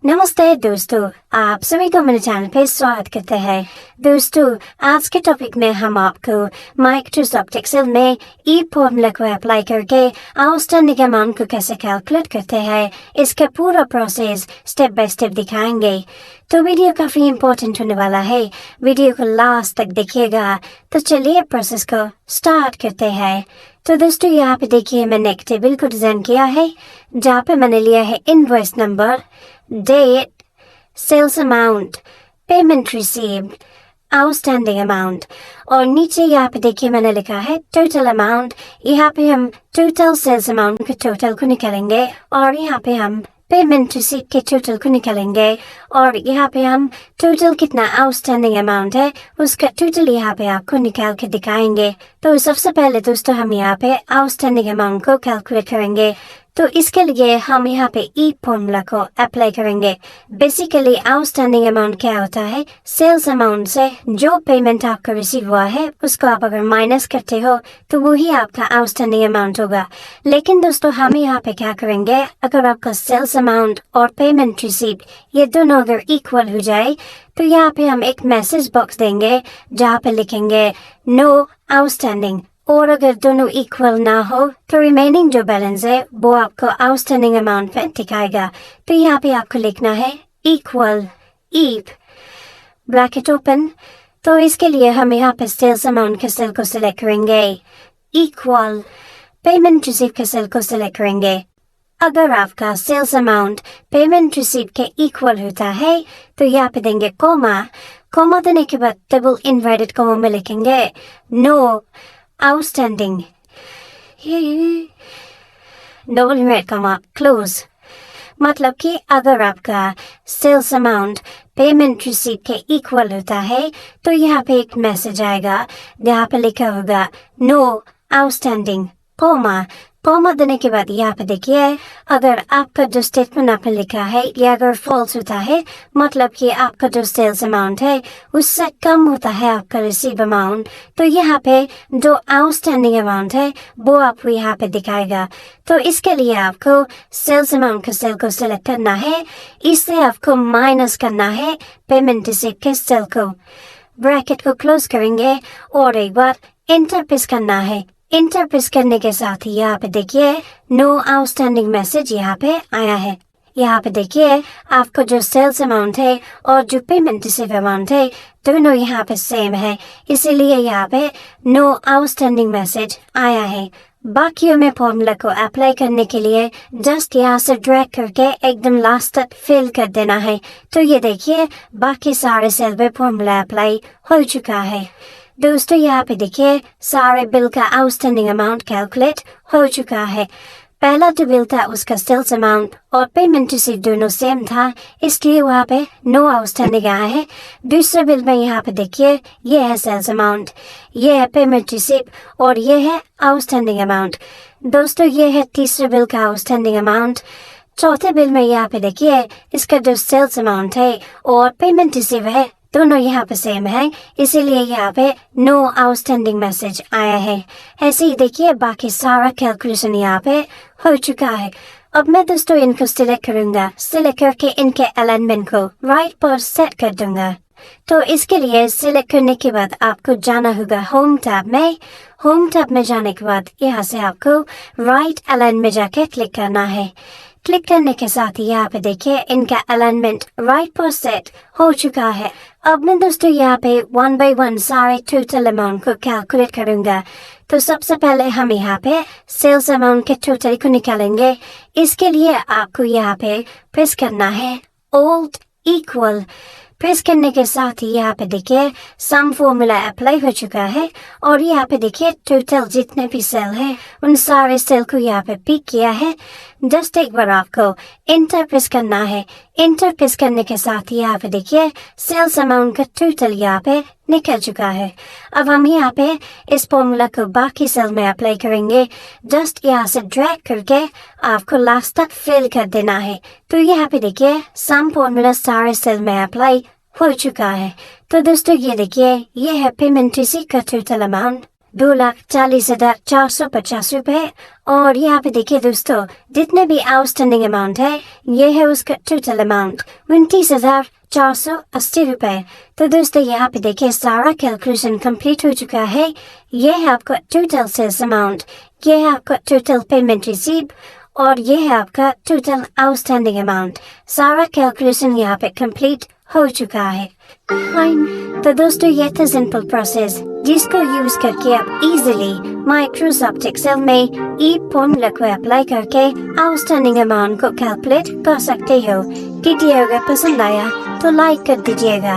नमस्ते दोस्तों, आप सभी को मेरे चैनल पे स्वागत करते हैं। दोस्तों, आज के टॉपिक में हम आपको माइक्रोसॉफ्ट एक्सेल में ई फॉर्मूला को अप्लाई करके आउटस्टैंडिंग अमाउंट को कैसे कैलकुलेट करते हैं, इसका पूरा प्रोसेस स्टेप बाय स्टेप दिखाएंगे। तो वीडियो काफी इम्पोर्टेंट होने वाला है, वीडियो को लास्ट तक देखिएगा। तो चलिए प्रोसेस को स्टार्ट करते हैं। तो दोस्तों, यहाँ पे देखिए मैंने एक टेबल को डिजाइन किया है जहाँ पे मैंने लिया है invoice number, date, sales amount, payment received, outstanding amount और नीचे यहाँ पे देखिए मैंने लिखा है टोटल अमाउंट। यहाँ पे हम टोटल सेल्स अमाउंट के टोटल को निकालेंगे और यहाँ पे हम पेमेंट रिसीव के टोटल को निकालेंगे और यहाँ पे हम टोटल कितना आउटस्टैंडिंग अमाउंट है उसका टोटल यहाँ पे आपको निकाल के दिखाएंगे। तो सबसे पहले दोस्तों हम यहाँ पे आउटस्टैंडिंग अमाउंट को कैलकुलेट करेंगे। तो इसके लिए हम यहाँ पे ई फॉर्मूला को अप्लाई करेंगे। बेसिकली आउटस्टैंडिंग अमाउंट क्या होता है, सेल्स अमाउंट से जो पेमेंट आपका रिसीव हुआ है उसको आप अगर माइनस करते हो तो वही आपका आउटस्टैंडिंग अमाउंट होगा। लेकिन दोस्तों हम यहाँ पे क्या करेंगे, अगर आपका सेल्स अमाउंट और पेमेंट रिसीव ये दोनों अगर इक्वल हो जाए तो यहाँ पे हम एक मैसेज बॉक्स देंगे जहाँ पे लिखेंगे नो आउटस्टैंडिंग। और अगर दोनों इक्वल ना हो तो रिमेनिंग जो बैलेंस है वो आपको आउटस्टैंडिंग अमाउंट में दिखाएगा। तो यहाँ पे आपको लिखना है इक्वल ईप ब्रैकेट ओपन। तो इसके लिए हम यहाँ पे सेल्स अमाउंट के सेल को सिलेक्ट करेंगे, इक्वल पेमेंट रिसीव के सेल को सिलेक्ट करेंगे। अगर आपका सेल्स अमाउंट पेमेंट रिसीव के इक्वल होता है तो यहाँ पे देंगे कोमा। कोमा देने के बाद डबल इन्वर्टेड कोमा में लिखेंगे no outstanding, double inverted comma close. मतलब कि अगर आपका सेल्स अमाउंट पेमेंट रिसीव के इक्वल होता है तो यहाँ पे एक मैसेज आएगा जहाँ पे लिखा होगा नो आउटस्टैंडिंग कोमा। कोमा देने के बाद यहाँ पे देखिए अगर आपका जो स्टेटमेंट आपने लिखा है ये अगर फॉल्स होता है, मतलब कि आपका जो सेल्स अमाउंट है उससे कम होता है आपका रिसीव अमाउंट, तो यहाँ पे जो आउटस्टैंडिंग अमाउंट है वो आपको यहाँ पे दिखाएगा। तो इसके लिए आपको सेल्स अमाउंट के सेल को सिलेक्ट करना है, इससे आपको माइनस करना है पेमेंट रिसीव के सेल को। ब्रैकेट को क्लोज करेंगे और एक बार एंटर प्रेस करना है। इंटर प्रेस करने के साथ ही यहाँ पे देखिए नो आउटस्टैंडिंग मैसेज यहाँ पे आया है। यहाँ पे देखिए आपको जो सेल्स अमाउंट है और जो पेमेंट रिसीव अमाउंट है दोनों यहाँ पे सेम है, इसीलिए यहाँ पे नो आउटस्टैंडिंग मैसेज आया है। बाकियों में फॉर्मूला को अप्लाई करने के लिए जस्ट यहाँ से ड्रैग करके एकदम लास्ट तक फिल कर देना है। तो ये देखिए बाकी सारे सेल पे फॉर्मूला अप्लाई हो चुका है। दोस्तों यहाँ पे देखिए सारे बिल का आउटस्टैंडिंग अमाउंट कैलकुलेट हो चुका है। पहला जो बिल था उसका सेल्स अमाउंट और पेमेंट रिसीव दोनों सेम था, इसलिए वहाँ पे नो आउटस्टैंडिंग आया है। दूसरे बिल में यहाँ पे देखिए ये है सेल्स अमाउंट, ये है पेमेंट रिसीव और ये है आउटस्टैंडिंग अमाउंट। दोस्तों ये है तीसरे बिल का आउटस्टैंडिंग अमाउंट। चौथे बिल में यहाँ पे देखिए इसका जो सेल्स अमाउंट है और पेमेंट रिसीव है दोनों यहाँ पे सेम है, इसीलिए यहाँ पे नो आउटस्टैंडिंग मैसेज आया है। ऐसे ही देखिए बाकी सारा कैलकुलेशन यहाँ पे हो चुका है। अब मैं दोस्तों इनको सिलेक्ट करूंगा, सिलेक्ट करके इनके अलाइनमेंट को राइट पर सेट कर दूंगा। तो इसके लिए सिलेक्ट करने के बाद आपको जाना होगा होम टैब में। होम टैब में जाने के बाद यहाँ से आपको राइट अलाइन में जाके क्लिक करना है। क्लिक करने के साथ ही यहाँ पे देखिए इनका अलाइनमेंट राइट पर सेट हो चुका है। अब मैं दोस्तों यहाँ पे 1 बाय 1 सारे टोटल अमाउंट को कैलकुलेट करूंगा। तो सबसे पहले हम यहाँ पे सेल्स अमाउंट के टोटल को निकालेंगे। इसके लिए आपको यहाँ पे प्रेस करना है ऑल्ट इक्वल। प्रेस करने के साथ ही यहाँ पे देखिए सम फॉर्मूला अप्लाई हो चुका है और यहाँ पे देखिए टोटल जितने भी सेल है उन सारे सेल को यहाँ पे पिक किया है। जस्ट एक बार आपको इंटर प्रेस करना है। इंटर प्रेस करने के साथ ही यहाँ पे देखिए सेल्स अमाउंट का टोटल यहाँ पे निकल चुका है। अब हम यहाँ पे इस फॉर्मूला को बाकी सेल में अप्लाई करेंगे। जस्ट यहाँ से ड्रैग करके आपको लास्ट तक फिल कर देना है। तो यहाँ पे देखिए सम फॉर्मूला सारे सेल में अप्लाई हो चुका है। तो दोस्तों ये देखिए ये है पेमेंट रिसीव का टोटल अमाउंट। 2,40,450 और यहाँ पे देखिए दोस्तों, जितने भी आउटस्टैंडिंग अमाउंट है ये है उसका टोटल अमाउंट 29,480 रुपए। तो दोस्तों यहाँ पे देखिए सारा कैलकुलेशन कंप्लीट हो चुका है। ये है आपका टोटल सेल्स अमाउंट, ये है आपका टोटल पेमेंट रिसीव और ये है आपका टोटल आउटस्टैंडिंग अमाउंट। सारा कैलकुलेशन यहाँ पे कंप्लीट हो चुका है। फाइन, तो दोस्तों ये था सिंपल प्रोसेस जिसको यूज करके आप इजीली माइक्रोसॉफ्ट एक्सेल में ई फॉर्मूला को अप्लाई करके आउटस्टैंडिंग अमाउंट को कैलकुलेट कर सकते हो। वीडियो अगर पसंद आया तो लाइक कर दीजिएगा।